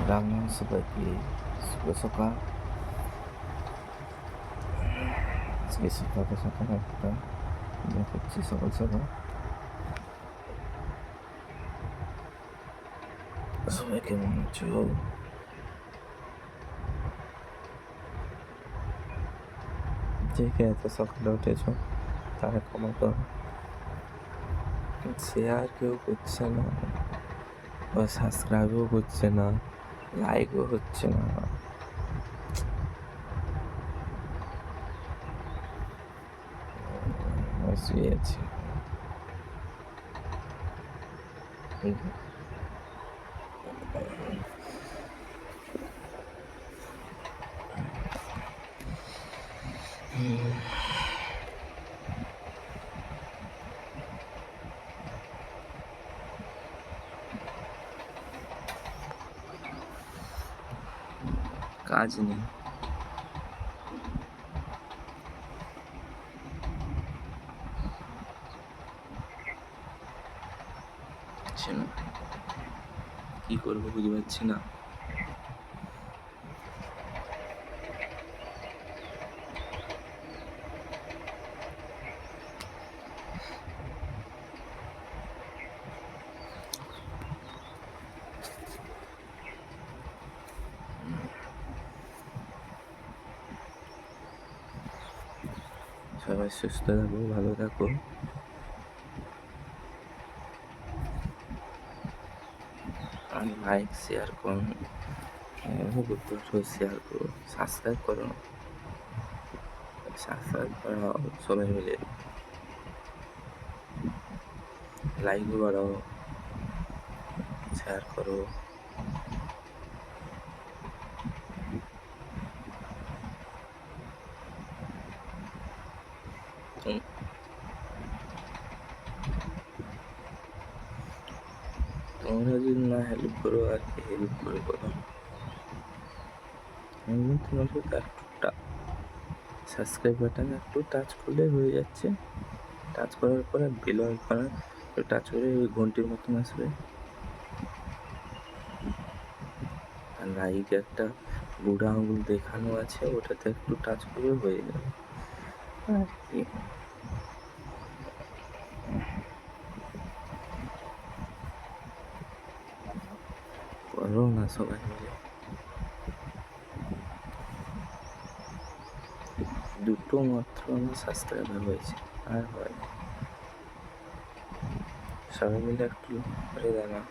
রাম সবাইকে শুভ সকাল। আজকে সকাল সকাল একটা করছি সকাল সকাল। সবাই কেমন আছো? যে কে এত সকালে উঠেছ তারা কমেন্ট করো। শেয়ার কেউ করছে না, সাবস্ক্রাইবও করছে না, লাইকও হচ্ছে না। শুয়ে আছি। কাজ নেই। কি করবো বুঝতে পারছি না। সবাই সুস্থ থাকো, ভালো থাকো। আমি লাইক শেয়ার করুন, শেয়ার করো, সাবস্ক্রাইব করো, সবাই মিলে লাইকও বাড়াও, শেয়ার করো। তোমরা যদি না হেল্প করো আর কি হেল্প করে করো। তোমার সাথে একটু সাবস্ক্রাইব বাটনে একটু টাচ করলে হয়ে যাচ্ছে। টাচ করার পরে বেল আইকনে টাচ করে ওই ঘন্টির মতন আসবে, আর লাইক একটা বুড়া আঙুল দেখানো আছে, ওটাতে একটু টাচ করে হয়ে যাবে আর কি। করো না সবাই মিলে। দুটো মাত্র আমার সাবস্ক্রাইবার হয়েছে, আর হয়। সবাই মিলে একটু করে দেয় না।